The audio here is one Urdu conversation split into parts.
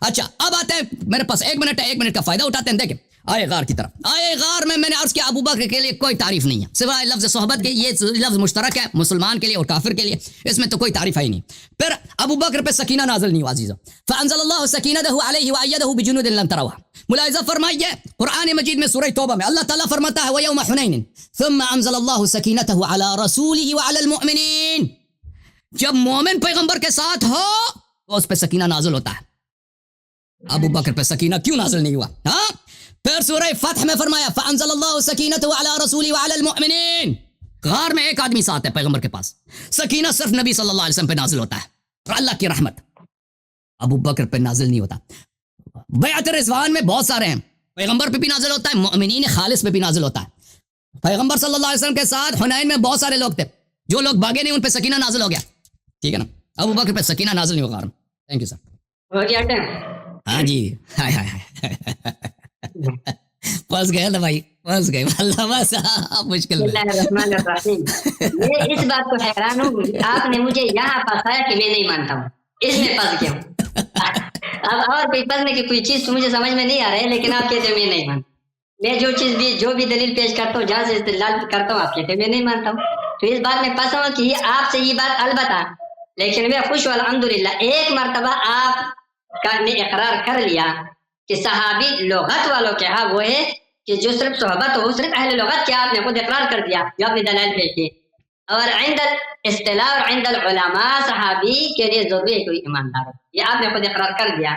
اچھا اب آتے ہیں میرے پاس 1 منٹ ہے، 1 منٹ کا فائدہ اٹھاتے ہیں. دیکھیں آئے غار کی طرف. آئے غار میں نے عرض کیا ابو بکر کے لیے کوئی تعریف نہیں ہے سوائے لفظ صحبت کے. یہ لفظ مشترک ہے مسلمان کے لیے اور کافر کے لیے، اس میں تو کوئی تعریف ہے ہی نہیں. پھر ابو بکر پہ سکینہ نازل نہیں ہوا عزیزو. فانزل اللہ سکینتہ علیہ وایدہ بجنود لم تروها. ملاحظہ فرمائیے قرآن مجید میں سورہ توبہ میں اللہ تعالیٰ فرماتا ہے وَيَوْمَ حُنَيْنٍ ثُمَّ أَنزَلَ اللَّهُ سَكِينَتَهُ عَلَى رَسُولِهِ وَعَلَى الْمُؤْمِنِينَ. جب مومن پیغمبر کے ساتھ ہو تو اس پہ سکینہ نازل ہوتا ہے. ابو بکر پہ سکینہ کیوں نازل نہیں ہوا؟ ہاں پھر سورہ فتح میں فرمایا فَأَنزَلَ اللَّهُ سَكِينَتَهُ عَلَى رَسُولِهِ وَعَلَى الْمُؤْمِنِينَ. غار میں ایک آدمی ساتھ ہے پیغمبر کے پاس، سکینہ صرف نبی صلی اللہ علیہ وسلم پہ نازل ہوتا ہے اور اللہ کی رحمت ابو بکر پہ نازل نہیں ہوتا. بیعت رضوان میں بہت سارے ہیں، پیغمبر پہ بھی نازل ہوتا ہے، مؤمنین خالص پہ بھی نازل ہوتا ہے. پیغمبر صلی اللہ علیہ وسلم کے ساتھ حنین میں بہت سارے لوگ تھے، جو لوگ بھاگے نہیں ان پہ سکینہ نازل ہو گیا. ٹھیک ہے نا، ابو بکر پہ سکینہ نازل نہیں ہوگا. تھینک یو سر. ہو گیا ٹائم. ہاں جی ہائے ہائے ہائے پھنس گئے نا بھائی، پھنس گئے اللہ بس مشکل بسم اللہ الرحمن الرحیم. میں اس بات کو حیران ہوں آپ نے مجھے یہاں پھنسایا کہ میں نہیں مانتا ہوں، اس میں پھنس گیا ہوں. اب اور کوئی پھنسنے کی کوئی چیز تو مجھے سمجھ میں نہیں آ رہا ہے، لیکن آپ کہتے ہیں میں نہیں مانتا. میں جو بھی دلیل پیش کرتا ہوں، جہاں سے استدلال کرتا ہوں، آپ کہتے ہیں میں نہیں مانتا ہوں. تو اس بات میں پھنسا ہوں کہ یہ آپ سے یہ بات البتہ، لیکن میں خوش ہوں الحمدللہ ایک مرتبہ آپ کا نے اقرار کر لیا کہ صحابی لغت والوں کے ہاں وہ ہے کہ جو صرف صحبت ہو، صرف اہل لغت کیا آپ نے خود اقرار کر دیا جو آپ نے دلائل پیش کیے. اور عند الاصطلاح اور عند العلماء صحابی کے لیے ضروری ہے کوئی ایماندار ہو، یہ آپ نے خود اقرار کر دیا.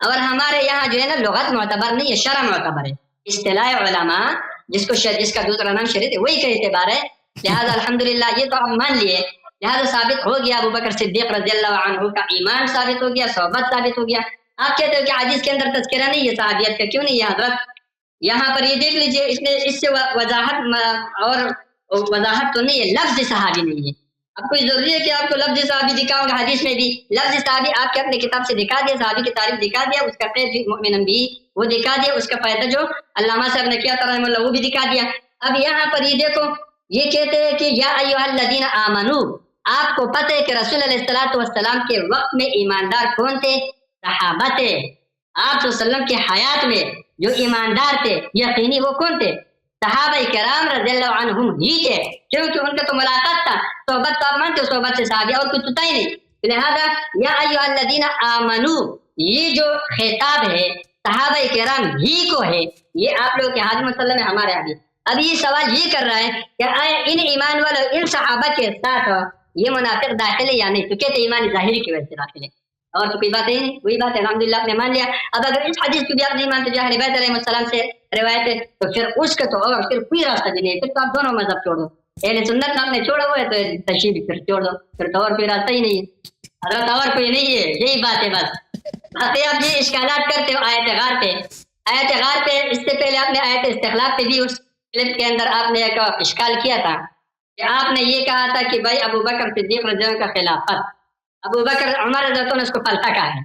اور ہمارے یہاں جو ہے نا لغت معتبر نہیں ہے، شرع معتبر ہے. اصطلاح علماء جس کا دوسرا نام شریعت ہے وہی کا اعتبار ہے. لہذا الحمدللہ یہ تو آپ مان لیے، لہذا ثابت ہو گیا ابو بکر صدیق رضی اللہ عنہ کا ایمان ثابت ہو گیا، صحبت ثابت ہو گیا. آپ کہتے ہو کہ حدیث کے اندر تذکرہ نہیں ہے صحابیت کا، کیوں نہیں ہے حضرت؟ یہاں پر یہ دیکھ لیجئے، اس سے وضاحت اور وضاحت تو نہیں ہے، لفظ صحابی نہیں ہے. اب کوئی ضروری ہے کہ آپ کو لفظ صحابی دکھاؤں گا؟ حدیث میں بھی لفظ صحابی آپ کے اپنے کتاب سے دکھا دیا، صحابی کی تعریف دکھا دیا، اس کا قید بھی مؤمن بھی وہ دکھا دیا، اس کا فائدہ جو علامہ صاحب نے کیا تھا رحمہ اللہ وہ بھی دکھا دیا. اب یہاں پر یہ دیکھو، یہ کہتے ہیں کہ یا ایھا الذین آمنو، آپ کو پتہ ہے کہ رسول علیہ الصلوۃ والسلام کے وقت میں ایماندار کون تھے؟ صحابہ تھے. آپ صلی اللہ علیہ وسلم کی حیات میں جو ایماندار تھے یقینی وہ کون تھے؟ صحابہ کرام رضی اللہ عنہم ہی تھے، کیونکہ ان کا تو ملاقات تھا. صحبت تو آپ مانتے ہو، صحبت سے صحابی اور کچھ ہوتا ہی نہیں. لہذا یا ایھا الذین آمنو یہ جو خطاب ہے صحابہ کرام ہی کو ہے، یہ آپ لوگ کے حاضر مسلم ہے، ہمارے حدیث. اب یہ سوال یہ کر رہا ہے کہ آیا ان ایمان والوں ان صحابہ کے ساتھ یہ منافق داخل ہے یا نہیں؟ تو کہتے ایمان ظاہری کی وجہ سے داخل ہے، اور تو کوئی بات ہی نہیں. وہی بات ہے الحمدللہ آپ نے مان لیا. اب اگر اس حدیث کو بھی آپ نہیں مانتے جو اہل بیت علیہ السلام سے روایت ہے، تو پھر اس کا تو اور پھر کوئی راستہ بھی نہیں ہے، پھر تو آپ دونوں مذہب چھوڑ دو. اہل سنت آپ نے چھوڑا ہوا ہے تو تشیع بھی پھر چھوڑ دو، پھر تو اور کوئی راستہ ہی نہیں ہے حضرت، اور کوئی نہیں ہے. یہی بات ہے بس. باقی آپ یہ اشکالات کرتے ہو آیت غار پہ. آیت غار پہ اس سے پہلے آپ نے آیت استخلاف پہ بھی اس کلپ کے اندر آپ نے ایک اشکال کیا تھا کہ آپ نے یہ کہا تھا کہ بھائی ابو بکر صدیق رضی اللہ عنہ کا خلافت، ابو بکر عمر رضی اللہ عنہ نے اس کو پلٹا کہا ہے.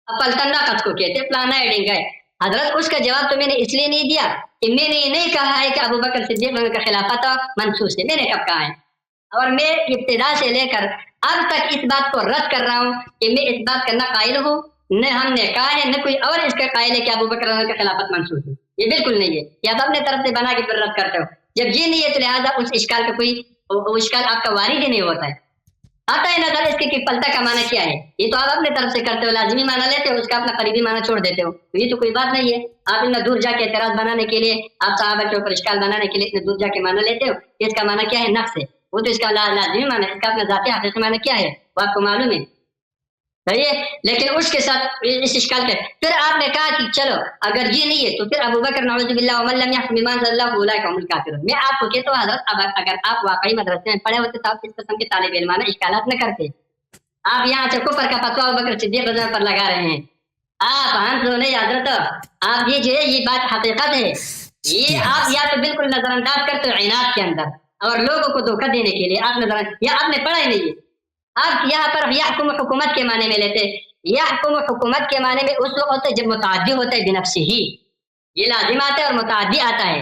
اب پلٹن ناقص کو کہتے پلانا ایڈنگ ہے. حضرت اس کا جواب تو میں نے اس لیے نہیں دیا کہ میں نے یہ نہیں کہا ہے کہ ابو بکر صدیق رضی اللہ عنہ کا خلافت منسوخ ہے. میں نے کب کہا ہے؟ اور میں ابتدا سے لے کر اب تک اس بات کو رد کر رہا ہوں کہ میں اس بات کا نہ قائل ہوں، نہ ہم نے کہا ہے، نہ کوئی اور اس کا قائل ہے کہ ابو بکر رضی اللہ عنہ کا خلافت منسوخ ہے. یہ بالکل نہیں ہے. یہ آپ اپنے طرف سے بنا کے پھر رد کرتے ہو. جب یہ نہیں ہے تو لہٰذا اس اشکال کا کوئی اشکال آپ کا وارد ہی نہیں ہوتا ہے. آتا ہے نظر اس کے پلٹا کا معنی کیا ہے، یہ تو آپ اپنے طرف سے کرتے ہو، لازمی معنی لیتے ہو، اس کا اپنا قریبی معنی چھوڑ دیتے ہو. تو یہ تو کوئی بات نہیں ہے. آپ اتنا دور جا کے اعتراض بنانے کے لیے، آپ صحابہ کے اوپر اشکال بنانے کے لیے اتنے دور جا کے معنی لیتے ہو. اس کا معنی کیا ہے؟ نقص ہے. وہ تو اس کا لازمی معنی ہے، اس کا اپنا ذاتی حقیقی معنی کیا ہے وہ آپ کو معلوم ہے. صحیح ہے. لیکن اس کے ساتھ اس اشکال کے پھر آپ نے کہا کہ چلو اگر یہ نہیں ہے تو پھر ابو بکر نعوذ باللہ ومن لم يحكم بما انزل الله فاولئک هم الکافرون. میں آپ کو کہتا ہوں حضرت اگر آپ واقعی مدرسے میں پڑھے ہوتے تو آپ اس قسم کے طالب علمانہ اشکالات نہ کرتے. آپ یہاں سے کفر کا فتویٰ ابو بکر صدیق رضی اللہ عنہ پر لگا رہے ہیں. آپ ہم تو نہیں حضرت، آپ یہ جو ہے یہ بات حقیقت ہے، یہ آپ یا تو بالکل نظر انداز کرتے ہو عناد کے اندر اور لوگوں کو دھوکہ دینے کے لیے آپ نظر، یا آپ نے پڑھا ہی نہیں ہے. آپ یہاں پر یحکم حکومت کے معنی میں لیتے. یحکم حکومت کے معنی میں اس وقت ہوتا ہے جب متعدی ہوتا ہے بنفسہ ہی، یہ لازم آتا ہے اور متعدی آتا ہے.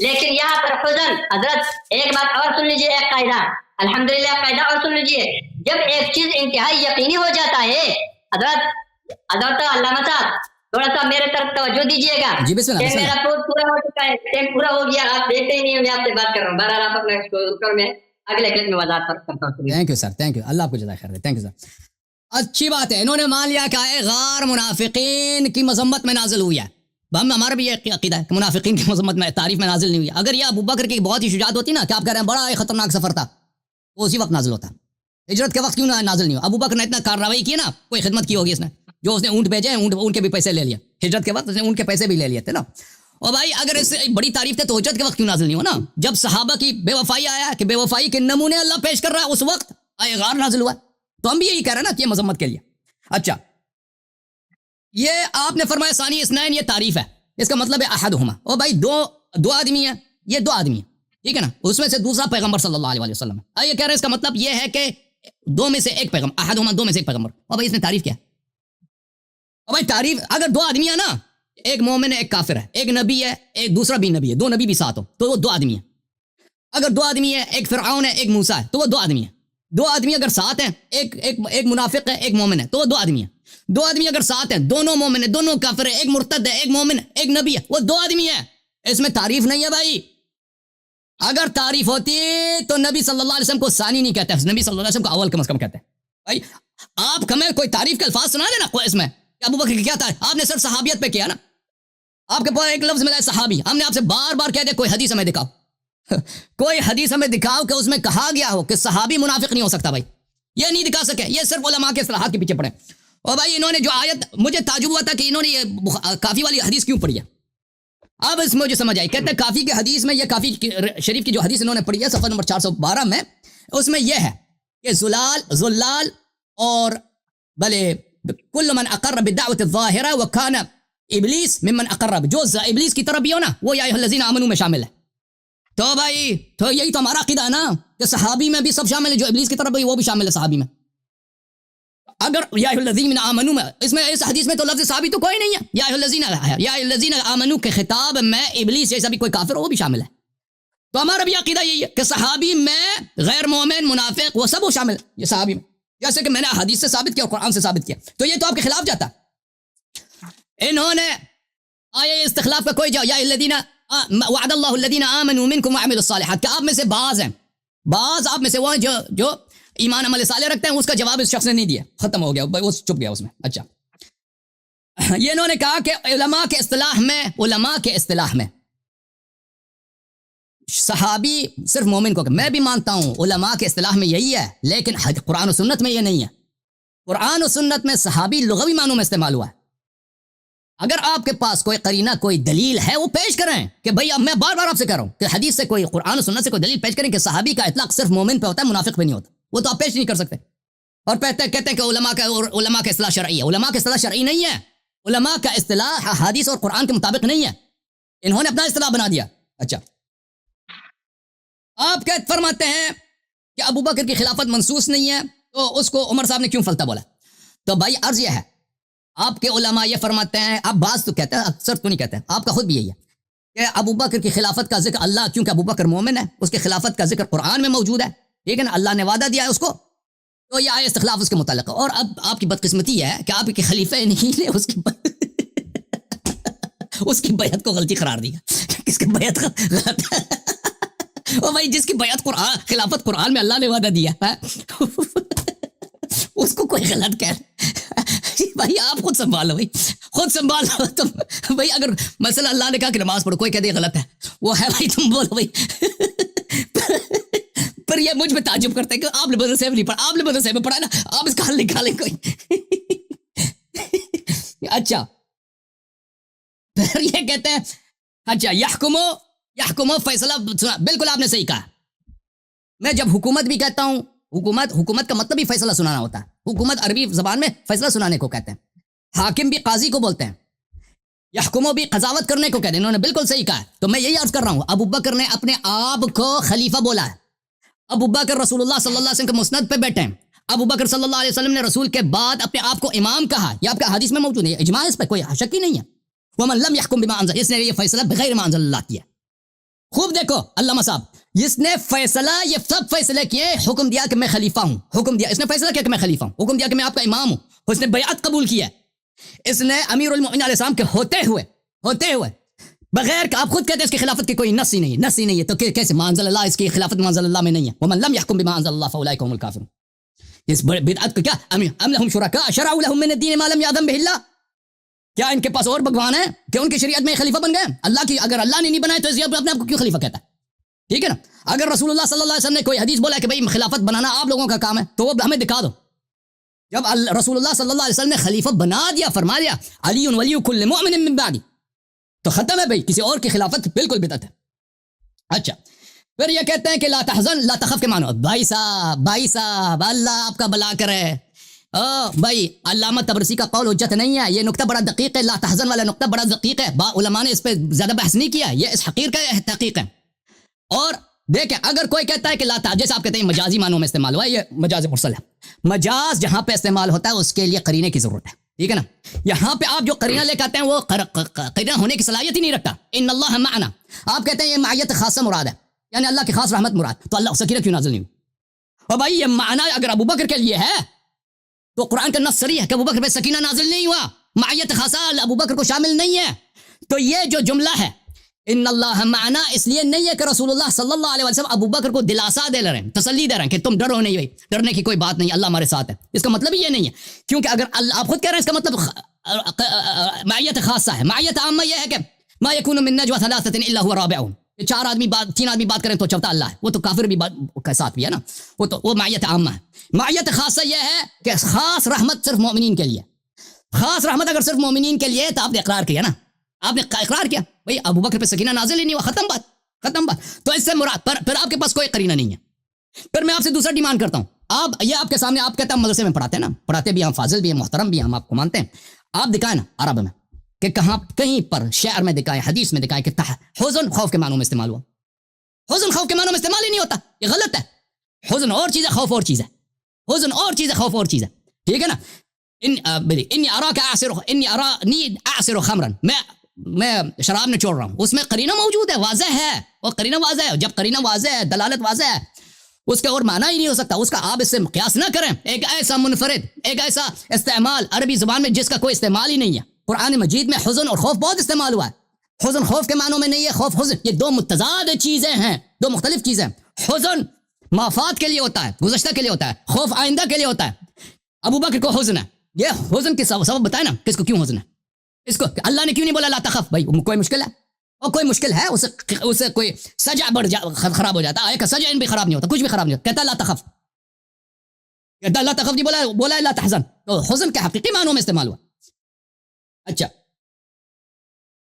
لیکن یہاں پر حزن حضرت ایک بات اور سن لیجیے، ایک قاعدہ، الحمدللہ قاعدہ اور سن لیجیے، جب ایک چیز انتہائی یقینی ہو جاتا ہے، حضرت علامہ صاحب تھوڑا سا میرے طرف توجہ دیجیے گا، جی بسم اللہ، میرا پورا ہو چکا ہے، ٹائم پورا ہو گیا، آپ دیکھتے ہی نہیں ہیں، میں آپ سے بات کر رہا ہوں، بہرحال آپ اپنا میں اگلے کلپ میں وضاحت کرتا ہوں۔ Thank you sir, thank you, Allah آپ کو جزائے خیر دے، تھینک یو سر۔ اچھی بات ہے، انہوں نے مان لیا کہ آئے غار منافقین کی مذمت میں نازل ہوئی ہے، ہمارا بھی یہ عقیدہ ہے کہ منافقین کی مذمت میں تعریف میں نازل نہیں ہوئی۔ اگر یہ ابو بکر کی بہت ہی شجاعت ہوتی نا کہ آپ کہہ رہے ہیں بڑا خطرناک سفر تھا، تو اسی وقت نازل ہوتا، ہجرت کے وقت کیوں نازل نہیں ہوا؟ ابو بکر نے اتنا کارروائی کی نا، کوئی خدمت کی ہوگی اس نے، جو اس نے اونٹ بھیجے، اونٹ کے بھی پیسے لے لیا، ہجرت کے وقت اس نے اونٹ کے پیسے بھی لے لیے تھے نا۔ اور بھائی اگر اس سے بڑی تعریف تھے تو ہجرت کے وقت کیوں نازل نہیں ہوا نا؟ جب صحابہ کی بے وفائی آیا کہ بے وفائی کے نمونے اللہ پیش کر رہا ہے، اس وقت آئے غار نازل ہوا، تو ہم بھی یہی کہہ رہے ہیں نا کہ یہ مذمت کے لیے۔ اچھا، یہ آپ نے فرمایا ثانی اثنین، یہ تعریف ہے، اس کا مطلب ہے احدہما، اور بھائی دو آدمی ہیں، یہ دو آدمی ہیں، ٹھیک ہے نا، اس میں سے دوسرا پیغمبر صلی اللہ علیہ وسلم ہے۔ یہ کہہ رہے ہیں اس کا مطلب یہ ہے کہ دو میں سے ایک پیغمبر، احدہما دو میں سے ایک پیغمبر۔ اور بھائی اس میں تعریف کیا ہے؟ اور بھائی تعریف اگر دو آدمی ہیں نا، ایک مومن ہے ایک کافر ہے، ایک نبی ہے ایک دوسرا بھی نبی ہے، دو نبی بھی ساتھ ہو تو وہ دو آدمی ہیں۔ اگر دو آدمی ہے، ایک فرعون ہے ایک موسیٰ ہے، تو وہ دو آدمی ہیں۔ دو آدمی اگر ساتھ ہیں، ایک منافق ہے ایک مومن ہے، تو وہ دو آدمی ہیں۔ دو آدمی اگر ساتھ ہیں، دونوں مومن ہیں دونوں کافر ہیں، ایک مرتد ہے ایک مومن ہے ایک نبی ہے، وہ دو آدمی ہیں۔ اس میں تعریف نہیں ہے بھائی۔ اگر تعریف ہوتی تو نبی صلی اللہ علیہ وسلم کو ثانی نہیں کہتے، نبی صلی اللہ علیہ وسلم کو اول کم از کم کہتے ہیں۔ بھائی آپ ہمیں کوئی تعریف کے الفاظ سنا دینا اس میں کہ ابو بکر کی کیا تعریف، آپ نے صرف صحابیت پہ کیا نا، آپ کے پاس ایک لفظ ملا ہے صحابی، ہم نے آپ سے بار بار کہہ دیا کوئی حدیث ہمیں دکھاؤ، کوئی حدیث ہمیں دکھاؤ کہ اس میں کہا گیا ہو کہ صحابی منافق نہیں ہو سکتا۔ بھائی یہ نہیں دکھا سکے، یہ صرف علماء کے اصطلاحات کے پیچھے پڑے۔ اور بھائی انہوں نے جو آیت، مجھے تعجب ہوا تھا کہ انہوں نے یہ کافی والی حدیث کیوں پڑھی ہے، اب اس میں مجھے سمجھ آئی۔ کہتے ہیں کافی کی حدیث میں، یہ کافی شریف کی جو حدیث انہوں نے پڑھی ہے صفحہ نمبر 412 میں، اس میں یہ ہے کہ زلال اور بلے کل من اقر بالدعوت الظاہرہ وکان ابلیس ممن اقرب، جو ابلیس کی طرف بھی ہو نا وہ یا ایھا الذین آمنوا میں شامل ہے۔ تو بھائی تو یہی تو ہمارا عقیدہ ہے نا کہ صحابی میں بھی سب شامل ہے، جو ابلیس کی طرف بھی وہ بھی شامل ہے صحابی میں۔ اگر یا ایھا الذین آمنوا میں، اس میں اس حدیث میں تو لفظ صحابی تو کوئی نہیں ہے، یا ایھا الذین آمنوا کے خطاب میں ابلیس جیسا بھی کوئی کافر ہو وہ بھی شامل ہے۔ تو ہمارا بھی عقیدہ یہی ہے کہ صحابی میں غیر مومن منافق وہ سب وہ شامل ہے یہ صحابی میں، جیسے کہ میں نے حدیث سے ثابت کیا اور قرآن سے ثابت کیا، تو یہ تو آپ کے خلاف جاتا۔ انہوں نے آئے استخلاف کا کوئی یا الذین وعد اللہ الذین آمنوا منکم وعملوا الصالحات، کہ آپ میں سے بعض ہیں، بعض آپ میں سے وہ ہیں جو ایمان عمل صالح رکھتے ہیں، اس کا جواب اس شخص نے نہیں دیا، ختم ہو گیا، وہ چپ گیا اس میں۔ اچھا، یہ انہوں نے کہا کہ علماء کے اصطلاح میں صحابی صرف مومن کو، میں بھی مانتا ہوں علماء کے اصطلاح میں یہی ہے، لیکن قرآن و سنت میں یہ نہیں ہے۔ قرآن و سنت میں صحابی لغوی معنوں میں استعمال ہوا ہے۔ اگر آپ کے پاس کوئی قرینہ کوئی دلیل ہے وہ پیش کریں کہ بھئی اب میں بار بار آپ سے کہہ رہا ہوں کہ حدیث سے کوئی، قرآن و سنت سے کوئی دلیل پیش کریں کہ صحابی کا اطلاق صرف مومن پہ ہوتا ہے منافق پہ نہیں ہوتا، وہ تو آپ پیش نہیں کر سکتے۔ اور کہتے ہیں کہ علماء کا اصطلاح شرعی ہے، علماء کا اصطلاح شرعی نہیں ہے، علماء کا اصطلاح حدیث اور قرآن کے مطابق نہیں ہے، انہوں نے اپنا اصطلاح بنا دیا۔ اچھا، آپ کیا فرماتے ہیں کہ ابو بکر کی خلافت منسوس نہیں ہے تو اس کو عمر صاحب نے کیوں فلتا بولا؟ تو بھائی عرض یہ ہے، آپ کے علماء یہ فرماتے ہیں، آپ بعض تو کہتے ہیں اکثر تو نہیں کہتے ہیں، آپ کا خود بھی یہی ہے کہ ابو بکر کی خلافت کا ذکر اللہ، کیونکہ ابو بکر مومن ہے، اس کی خلافت کا ذکر قرآن میں موجود ہے، ٹھیک ہے نا، اللہ نے وعدہ دیا ہے اس کو، تو یہ آئے استخلاف اس کے متعلق ہے۔ اور اب آپ کی بدقسمتی یہ ہے کہ آپ کے خلیفہ نہیں نے اس کی بیعت کو غلطی قرار دیا، کس کی بیعت غلط ہے؟ اور بھائی جس کی بیعت قرآن، خلافت قرآن میں اللہ نے وعدہ دیا ہے اس کو کوئی غلط کہہ، بھائی آپ خود سنبھالو، بھائی خود سنبھالو تم۔ بھائی اگر مثلا اللہ نے کہا کہ نماز پڑھو، کوئی کہہ دے غلط ہے، وہ ہے بھائی تم بولو بھائی۔ پر یہ مجھ میں تعجب کرتے ہیں کہ آپ نے مدرسے میں نہیں پڑھا، آپ نے مدرسے میں پڑھا نا، آپ اس کا حل نکالیں کوئی۔ اچھا پھر یہ کہتے ہیں، اچھا یحکمو فیصلہ، بالکل آپ نے صحیح کہا۔ میں جب حکومت بھی کہتا ہوں، حکومت کا مطلب بھی فیصلہ سنانا ہوتا ہے، حکومت عربی زبان میں فیصلہ سنانے کو کہتے ہیں، حاکم بھی قاضی کو بولتے ہیں، یحکمو بھی قضاوت کرنے کو کہتے ہیں، انہوں نے بالکل صحیح کہا۔ تو میں یہی عرض کر رہا ہوں، ابو بکر نے اپنے آپ کو خلیفہ بولا ہے، ابو بکر رسول اللہ صلی اللہ علیہ وسلم کے مسند پہ بیٹھے ہیں، ابو بکر صلی اللہ علیہ وسلم نے رسول کے بعد اپنے آپ کو امام کہا، یہ آپ کا حدیث میں موجود ہے، اجماع اس پہ کوئی شک ہی نہیں ہے۔ ومن لم يحكم بما انزل، اس نے یہ فیصلہ بغیر ما انزل اللہ کیا۔ خوب دیکھو علامہ صاحب, جس نے فیصلہ, یہ سب فیصلے کیے, حکم دیا کہ میں خلیفہ ہوں, حکم دیا, اس نے فیصلہ کیا کہ میں خلیفہ ہوں, حکم دیا کہ میں آپ کا امام ہوں, اس نے بیعت قبول کیا, اس نے امیر المؤمنین علیہ السلام کے ہوتے ہوئے بغیر کہ آپ خود کہتے ہیں اس کی خلافت کی کوئی نص ہی نہیں ہے, تو کیسے منزل اللہ, اس کی خلافت منزل اللہ میں نہیں ہے. ومن لم يحكم بما انزل الله فاولئك هم الكافرون. اس بدعت کو کیا ام لهم شرکاء شرعوا لهم من الدين ما لم يأذن به الله, کیا ان کے پاس اور بھگوان ہیں کہ ان کی شریعت میں خلیفہ بن گئے اللہ کی؟ اگر اللہ نے نہیں بنائے تو اپنے آپ کو کیوں خلیفہ کہتا ہے؟ ٹھیک ہے نا. اگر رسول اللہ صلی اللہ علیہ وسلم نے کوئی حدیث بولا کہ بھئی خلافت بنانا آپ لوگوں کا کام ہے, تو وہ ہمیں دکھا دو. جب رسول اللہ صلی اللہ علیہ وسلم نے خلیفہ بنا دیا, فرما دیا علی ولی کل مؤمن من بعدی, تو ختم ہے بھئی, کسی اور کی خلافت بالکل بدعت ہے. اچھا, پھر یہ کہتے ہیں کہ لا تحزن لا تخف کے معنی. بھائی صاحب اللہ آپ کا بھلا کرے. بھائی علامہ طبرسی کا قول حجت نہیں ہے, یہ نقطہ بڑا دقیق ہے, لا تحزن والا نقطہ بڑا دقیق ہے, علماء نے اس پہ زیادہ بحث نہیں کیا, یہ اس حقیر کا تحقیق ہے. اور دیکھیں اگر کوئی کہتا ہے کہ لا تحزن, جیسے آپ کہتے ہیں مجازی معنوں میں استعمال ہوا ہے, یہ مجاز مرسل ہے. مجاز جہاں پہ استعمال ہوتا ہے اس کے لیے قرینے کی ضرورت ہے, ٹھیک ہے نا. یہاں پہ آپ جو قرینہ لے کے آتے ہیں وہ قرینہ ہونے کی صلاحیت ہی نہیں رکھتا. ان اللہ معنا, آپ کہتے ہیں یہ معیت خاصہ مراد ہے, یعنی اللہ کی خاص رحمت مراد, تو اللہ سکینہ کیوں نازل نہیں ہوئی؟ اور بھائی یہ معنی اگر ابو بکر کے لیے ہے تو قرآن کا نص صریح ہے کہ ابو بکر پہ سکینہ نازل نہیں ہوا, معیت خاصہ ابو بکر کو شامل نہیں ہے. تو یہ جو جملہ ہے ان اللہ معنا, اس لیے نہیں ہے کہ رسول اللہ صلی اللہ علیہ وسلم ابو بکر کو دلاسا دے رہے ہیں, تسلی دے رہے ہیں کہ تم ڈرو نہیں, بھائی ڈرنے کی کوئی بات نہیں, اللہ ہمارے ساتھ ہے. اس کا مطلب یہ نہیں ہے, کیونکہ اگر آپ خود کہہ رہے ہیں اس کا مطلب معیت خاصہ ہے. معیت عامہ یہ ہے کہ ما یکون من نجوى ثلاثة الا هو رابعهم, تین آدمی بات کریں تو چوتھا اللہ ہے, وہ تو کافر بھی کے ساتھ بھی ہے نا, وہ معیت عامہ ہے. معیت خاصہ یہ ہے کہ خاص رحمت صرف مومنین کے لیے. خاص رحمت اگر صرف مومنین کے لیے تو آپ نے اقرار کیا نا, آپ نے اقرار کیا بھئی ابو بکر پہ سکینہ نازل ہی نہیں ہوا, ختم بات. تو اس سے مراد پھر آپ کے پاس کوئی قرینہ نہیں ہے. پھر میں آپ سے دوسرا ڈیمانڈ کرتا ہوں, آپ یہ آپ کے سامنے آپ کہتے ہیں مدرسے میں پڑھاتے ہیں نا, پڑھاتے بھی ہیں, فاضل بھی ہیں, محترم بھی ہیں, ہم آپ کو مانتے ہیں. آپ دکھائیں نا عرب میں کہ کہیں پر شعر میں دکھائیں, حدیث میں دکھائیں کہ حزن خوف کے معنوں میں استعمال ہوا. حزن خوف کے معنوں میں استعمال ہی نہیں ہوتا, یہ غلط ہے. حزن اور چیز ہے, خوف اور چیز ہے. حزن اور چیز ہے, خوف اور چیز ہے, ٹھیک ہے نا. انی ارانی اعصر خمرا, میں شراب میں چھوڑ رہا ہوں, اس میں قرینہ موجود ہے, واضح ہے, وہ قرینہ واضح ہے. جب قرینہ واضح ہے, دلالت واضح ہے, اس کا اور معنی ہی نہیں ہو سکتا. اس کا آپ اس سے قیاس نہ کریں. ایک ایسا منفرد, ایک ایسا استعمال عربی زبان میں جس کا کوئی استعمال ہی نہیں ہے. قرآن مجید میں حزن اور خوف بہت استعمال ہوا ہے. حزن خوف کے معنوں میں نہیں ہے, خوف حزن, یہ دو متضاد چیزیں ہیں, دو مختلف چیزیں. حزن مافات کے لیے ہوتا ہے, گزشتہ کے لیے ہوتا ہے, خوف آئندہ کے لیے ہوتا ہے. ابو بکر کو حزن ہے, یہ حزن کے سبب بتائے نا کس کو کیوں حزن ہے, اس کو اللہ نے کیوں نہیں بولا لا تخف؟ بھائی کوئی مشکل ہے, اور کوئی مشکل ہے, اسے کوئی سجع خراب ہو جاتا ہے, کا سجع بھی خراب نہیں ہوتا, کچھ بھی خراب نہیں ہوتا, کہتا لا تخف, کہتا لا تخف نہیں بولا لا تحزن, تو حزن کے حقیقی معنوں میں استعمال ہوا. اچھا,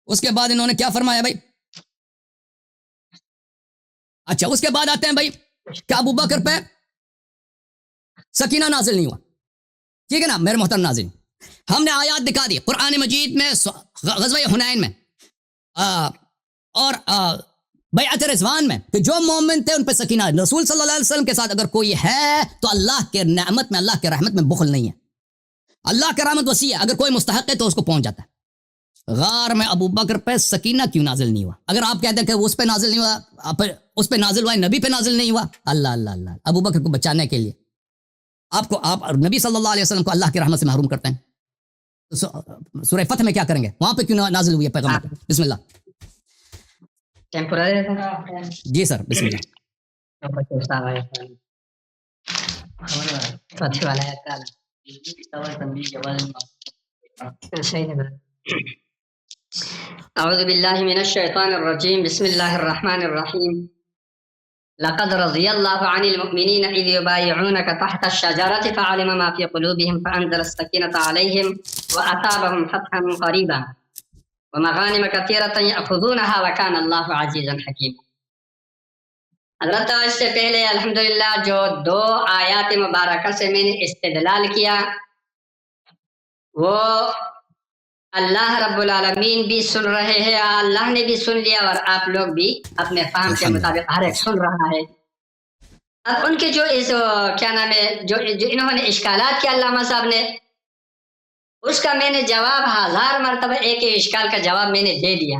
اس کے بعد انہوں نے کیا فرمایا بھائی؟ اچھا, اس کے بعد آتے ہیں بھائی کہ ابو بکر پہ سکینہ نازل نہیں ہوا, ٹھیک ہے نا میرے محترم ناظرین. ہم نے آیات دکھا دی قرآن مجید میں, غزوہ حنین میں اور بیعت رضوان میں, کہ جو مومن تھے ان پہ سکینہ. رسول صلی اللہ علیہ وسلم کے ساتھ اگر کوئی ہے تو اللہ کے نعمت میں, اللہ کے رحمت میں بخل نہیں ہے. اللہ کے رحمت وسیع ہے, اگر کوئی مستحق ہے تو اس کو پہنچ جاتا ہے. غار میں ابو بکر پہ سکینہ کیوں نازل نہیں ہوا؟ اگر آپ کہتے ہیں کہ اس پہ نازل نہیں ہوا, اس پہ نازل ہوا, نبی پہ نازل نہیں ہوا, اللہ ابو بکر کو بچانے کے لیے آپ نبی صلی اللہ علیہ وسلم کو اللہ کی رحمت سے محروم کرتے ہیں. سورہ فتح میں کیا کریں گے, وہاں پہ کیوں نازل ہوئی ہے پیغمبر پہ؟ بسم اللہ. جی سر, بسم اللہ. اعوذ باللہ من الشیطان الرجیم, بسم اللہ الرحمن الرحیم. لقد رضي الله عن المؤمنين إذ يبايعونك تحت الشجرة فعلم ما في قلوبهم فأنزل السكينة عليهم وأثابهم فتحا قريبا ومغانم كثيرة يأخذونها وكان الله عزيزا حكيما. حضرت اس سے پہلے الحمدللہ جو دو آیات مبارکہ سے میں نے استدلال کیا وہ اللہ رب العالمین بھی سن رہے ہیں, اللہ نے بھی سن لیا, اور آپ لوگ بھی اپنے فہم کے مطابق ہر ایک سن رہا ہے. اب ان کے جو کیا نام ہے, جو انہوں نے اشکالات کیا علامہ صاحب نے, اس کا میں نے جواب 1000 مرتبہ ایک اشکال کا جواب میں نے دے دیا.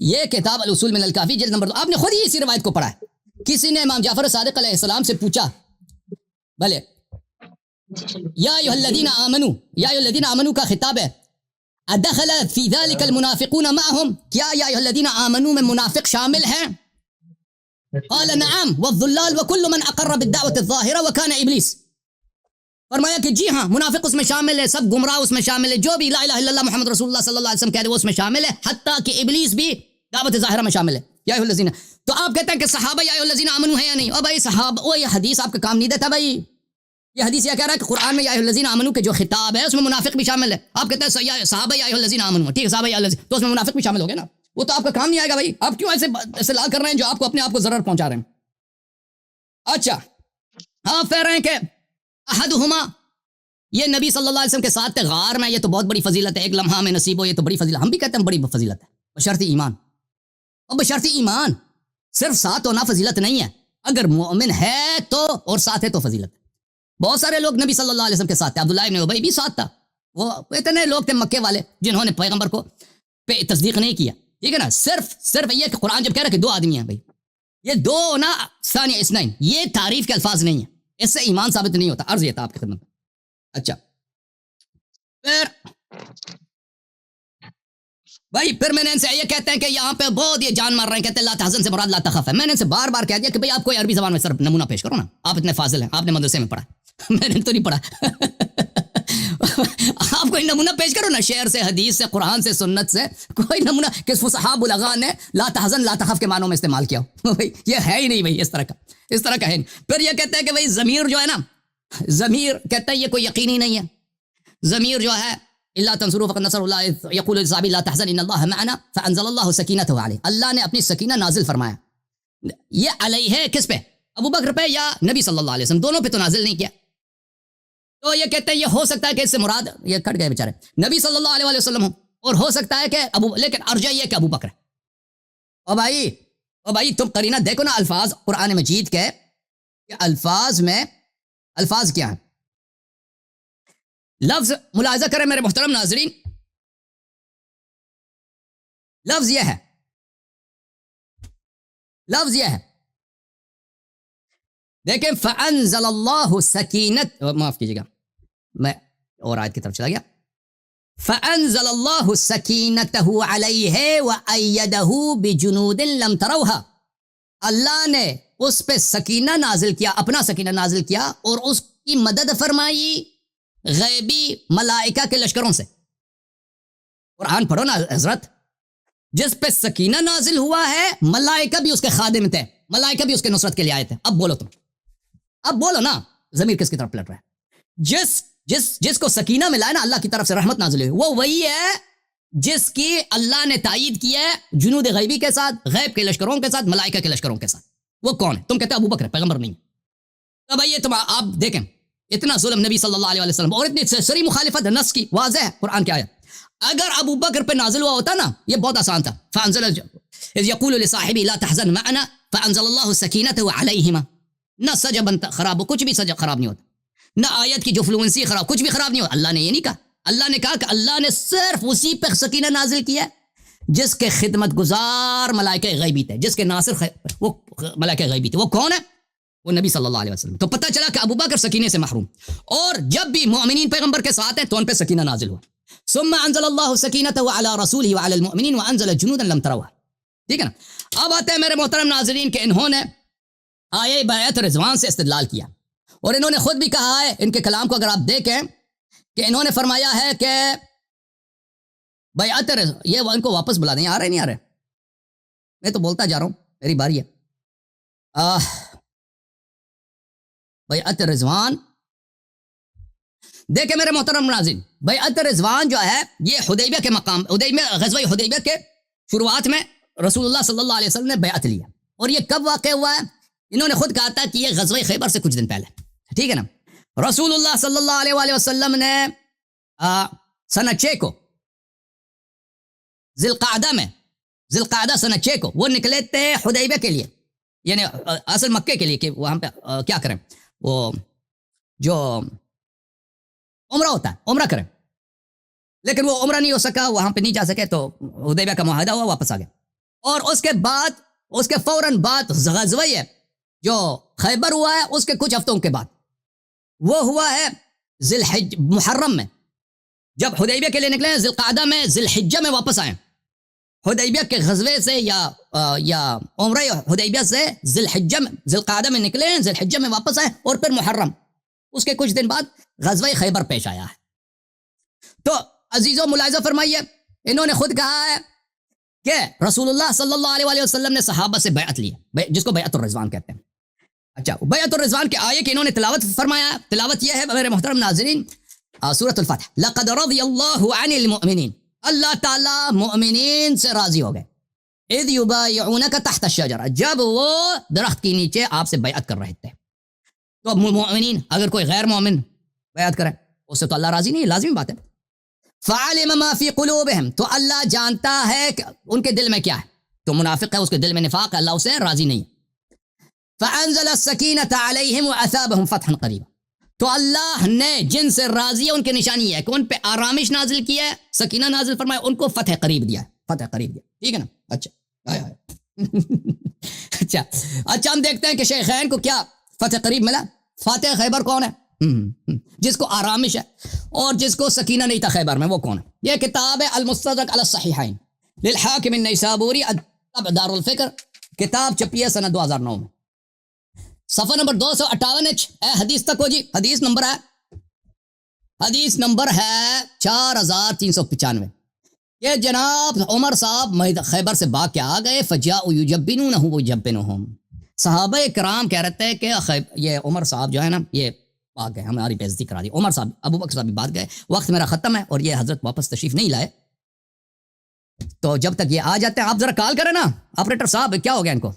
یہ کتاب الاصول من الکافی جلد نمبر 2، آپ نے خود ہی اسی روایت کو پڑھا ہے. کسی نے امام جعفر صادق علیہ السلام سے پوچھا، بھلے یا ایھا الذین آمنو، یا ایھا الذین آمنو کا خطاب ہے، ادخل فی ذلک المنافقون معهم، کیا یا ایھا الذین آمنو میں منافق شامل ہیں؟ قال نعم والضلال وكل من اقر بالدعوة الظاہرہ وكان ابلیس. فرمایا کہ جی ہاں منافق اس میں شامل ہے، سب گمراہ اس میں شامل ہے، جو بھی لا الہ الا اللہ محمد رسول اللہ صلی اللہ علیہ وسلم کہہ دے وہ اس میں شامل ہے، حتیٰ کہ ابلیس بھی دعوت ظاہرہ میں شامل ہے. یا ایھا الذین، تو آپ کہتے ہیں کہ صحابہ یا ایھا الذین آمنوا ہیں یا نہیں؟ او بھائی صحابہ، وہ یہ حدیث آپ کا کام نہیں دیتا بھائی. یہ حدیث یہ کہہ رہا ہے کہ قرآن میں یا ایھا الذین آمنوا کے جو خطاب ہے اس میں منافق بھی شامل ہے. آپ کہتے ہیں صحابہ یا ایھا الذین آمنوا، ٹھیک ہے صحابہ یا الذین، تو اس میں منافق بھی شامل ہو گئے نا. وہ تو آپ کا کام نہیں آئے گا بھائی. آپ کیوں ایسے استدلال کر رہے ہیں جو آپ کو اپنے آپ کو ضرر پہنچا رہے ہیں؟ اچھا آپ کہہ رہے ہیں کہ احدہما، یہ نبی صلی اللہ علیہ وسلم کے ساتھ تھے غار میں، یہ تو بہت بڑی فضیلت ہے. ایک لمحہ میں نصیب ہو، یہ تو بڑی فضیلت، ہم بھی کہتے ہیں بڑی فضیلت ہے، بشرط ایمان. اور بشرط ایمان صرف ساتھ ہونا فضیلت نہیں ہے، اگر مومن ہے تو اور ساتھ ہے تو فضیلت ہے. بہت سارے لوگ نبی صلی اللہ علیہ وسلم کے ساتھ تھے، عبداللہ ابن ابی بھی ساتھ تھا. وہ اتنے لوگ تھے مکے والے جنہوں نے پیغمبر کو پہ تصدیق نہیں کیا. ٹھیک ہے نا. صرف یہ کہ قرآن جب کہہ رہا ہے کہ دو آدمی ہیں بھائی، یہ دو نا ثانی اثنین، یہ تعریف کے الفاظ نہیں ہیں، اس سے ایمان ثابت نہیں ہوتا. عرض یہ تھا آپ کی خدمت. اچھا پھر بھائی پھر میں نے ان سے یہ کہتے ہیں کہ یہاں پہ بہت یہ جان مار رہے ہیں، کہتے ہیں لا تحزن سے مراد لا تخف ہے. میں نے ان سے بار بار کہہ دیا کہ بھائی آپ کوئی عربی زبان میں صرف نمونہ پیش کرو نا، آپ اتنے فاضل ہیں، آپ نے مدرسے میں پڑھا میں نے تو نہیں پڑھا آپ کوئی نمونہ پیش کرو نا، شعر سے، حدیث سے، قرآن سے، سنت سے کوئی نمونہ کہ فصحاء بلغاء نے لا تحزن لا تخف کے معنوں میں استعمال کیا ہو. بھائی یہ ہے ہی نہیں بھائی، اس طرح کا ہے نہیں. پھر یہ کہتے ہیں کہ بھائی ضمیر جو ہے نا، ضمیر کہتا ہے یہ کوئی یقینی نہیں ہے. ضمیر جو ہے اللہ تنصروا فقد نصر اللہ یقول للصحابی لا تحزن ان اللہ معنا فانزل اللہ سکینتہ علیہ، اللہ نے اپنی سکینہ نازل فرمایا. یہ علیہ ہے کس پہ؟ ابو بکر پہ یا نبی صلی اللہ علیہ وسلم؟ دونوں پہ تو نازل نہیں کیا. تو یہ کہتے ہیں یہ ہو سکتا ہے کہ اس سے مراد، یہ کٹ گئے بیچارے، نبی صلی اللہ علیہ وسلم ہوں، اور ہو سکتا ہے کہ لیکن ارجح یہ کہ ابو بکر. او بھائی تم قرینہ دیکھو نا الفاظ قرآن مجید کے، کہ الفاظ میں الفاظ کیا ہیں. لفظ ملاحظہ کریں میرے محترم ناظرین، لفظ یہ ہے دیکھیں فَأَنزَلَ اللَّهُ سَكِينَتَهُ، معاف کیجیے گا میں اور آیت کی طرف چلا گیا. فَأَنزَلَ اللَّهُ سَكِينَتَهُ عَلَيْهِ وَأَيَّدَهُ بِجُنُودٍ لَمْ تَرَوْهَا، اللہ نے اس پہ سکینہ نازل کیا، اپنا سکینہ نازل کیا اور اس کی مدد فرمائی غیبی ملائکہ کے لشکروں سے. قرآن پڑھو نا حضرت، جس پہ سکینہ نازل ہوا ہے ملائکہ بھی اس کے خادم تھے، ملائکہ بھی اس کے نصرت کے لیے آئے تھے. اب بولو نا ضمیر کس کی طرف پلٹ رہا ہے؟ جس کو سکینہ ملا ہے نا، اللہ کی طرف سے رحمت نازل ہوئی، وہ وہی ہے جس کی اللہ نے تائید کی ہے جنود غیبی کے ساتھ، غیب کے لشکروں کے ساتھ، ملائکہ کے لشکروں کے ساتھ. وہ کون ہے؟ تم کہتے ہیں ابو بکر پیغمبر نہیں. تو بھائی یہ تم آپ دیکھیں اتنا ظلم نبی صلی اللہ علیہ وسلم اور اتنی سری مخالفت نص کی، واضح ہے قرآن کیا ہے. اگر ابو بکر پہ نازل ہوا ہوتا نا یہ بہت آسان تھا. فانزل اذ یقول لصاحبہ لا تحزن معنا فانزل اللہ سکینتہ علیہما، نہ سجا بنتا خراب ہو، کچھ بھی سجا خراب نہیں ہوتا، نہ آیت کی جو فلوئنسی خراب، کچھ بھی خراب نہیں ہوتا. اللہ نے یہ نہیں کہا، اللہ نے کہا کہ اللہ نے صرف اسی پہ سکینہ نازل کیا جس کے خدمت گزار ملائکہ غیبی تھے، جس کے ناصر وہ ملائکہ غیبی تھے. وہ کون ہے؟ وہ نبی صلی اللہ علیہ وسلم. تو پتہ چلا کہ ابو بکر سکینے سے محروم، اور جب بھی مومنین پیغمبر کے ساتھ ہیں تو ان پہ سکینہ نازل ہوا. ثم انزل اللہ سکینتہ علی رسولہ وعلی المؤمنین وانزل جنودا لم تروها. ٹھیک ہے نا. اب آتے ہیں میرے محترم ناظرین کہ انہوں نے آیہ بیعت رضوان سے استدلال کیا، اور انہوں نے خود بھی کہا ہے، ان کے کلام کو اگر آپ دیکھیں کہ انہوں نے فرمایا ہے کہ بیعت یہ ان کو واپس بلا دیں. آ رہے نہیں آ رہے؟ میں تو بولتا جا رہا ہوں، میری باری ہے. بیعت رضوان دیکھیں میرے محترم ناظرین، بیعت رضوان جو ہے یہ حدیبیہ کے مقام، غزوہ حدیبیہ کے شروعات میں رسول اللہ صلی اللہ علیہ وسلم نے بیعت لیا. اور یہ کب واقع ہوا ہے؟ انہوں نے خود کہا تھا کہ یہ غزوہ خیبر سے کچھ دن پہلے. ٹھیک ہے نا. رسول اللہ صلی اللہ علیہ وآلہ وسلم نے سنہ 6 کو ذی القعدہ سنہ 6 کو وہ نکلے تھے حدیبیہ کے لیے، یعنی اصل مکے کے لیے، کہ وہاں پہ کیا کریں، وہ جو عمرہ ہوتا ہے عمرہ کریں. لیکن وہ عمرہ نہیں ہو سکا، وہاں پہ نہیں جا سکے، تو حدیبیہ کا معاہدہ ہوا، واپس آ گیا. اور اس کے فوراً بعد غزوہ ہے جو خیبر ہوا ہے، اس کے کچھ ہفتوں کے بعد وہ ہوا ہے محرم میں، جب حدیبیہ کے لیے نکلے ہیں، ذی القعدہ میں، ذی الحجہ میں واپس آئے حدیبیہ کے غزوے سے یا عمرہ حدیبیہ سے ذی القعدہ میں نکلے ہیں، ذی الحجہ میں واپس آئے، اور پھر محرم، اس کے کچھ دن بعد غزوہ خیبر پیش آیا ہے۔ تو عزیزو ملاحظہ فرمائیے، انہوں نے خود کہا ہے کہ رسول اللہ صلی اللہ علیہ وسلم نے صحابہ سے بیعت لی ہے، جس کو بیعت الرضوان کہتے ہیں۔ اچھا، بیعت الرضوان کے آیے کہ انہوں نے تلاوت فرمایا، تلاوت یہ ہے میرے محترم ناظرین، سورۃ الفتح، لقد رضی اللہ عن المؤمنین، اللہ تعالیٰ مؤمنین سے راضی ہو گئے، اذ یبایعونک تحت الشجرہ، جب وہ درخت کے نیچے آپ سے بیعت کر رہے تھے۔ تو مؤمنین، اگر کوئی غیر مومن بیعت کرے اس سے تو اللہ راضی نہیں، لازمی بات ہے۔ فعلم ما فی قلوبہم، تو اللہ جانتا ہے کہ ان کے دل میں کیا ہے، تو منافق ہے، اس کے دل میں نفاق ہے، اللہ اسے راضی نہیں۔ فانزل السکینۃ علیہم واثابہم فتحا قریبا، تو اللہ نے جن سے راضی ہے ان کی نشانی ہے کہ ان پہ آرامش نازل کیا ہے، سکینہ نازل فرمایا، ان کو فتح قریب دیا ہے، فتح قریب دیا، ٹھیک ہے نا؟ اچھا اچھا ہم دیکھتے ہیں کہ شیخین کو کیا فتح قریب ملا۔ فاتح خیبر کون ہے؟ جس کو آرامش ہے اور جس کو سکینہ نہیں تھا خیبر میں، وہ کون ہے؟ یہ کتاب ہے المستدرک علی الصحیحین للحاکم النیسابوری، دار الفکر، کتاب چھپی ہے سنہ 2009 میں، صفحہ نمبر 258 اے حدیث تک ہو جی، حدیث نمبر ہے 4395۔ یہ جناب عمر صاحب خیبر سے بھاگ کے آ گئے، فجاءوا یجبنونہ ویجبنہم، صحابہ کرام کہہ رہتے ہیں کہ یہ عمر صاحب جو ہے نا یہ بھاگ گئے، ہماری بے عزتی کرا دی، عمر صاحب ابو بکر صاحب بھی بھاگ گئے، وقت میرا ختم ہے اور یہ حضرت واپس تشریف نہیں لائے، تو جب تک یہ آ جاتے ہیں آپ ذرا کال کریں نا آپریٹر صاحب، کیا ہو گیا ان کو؟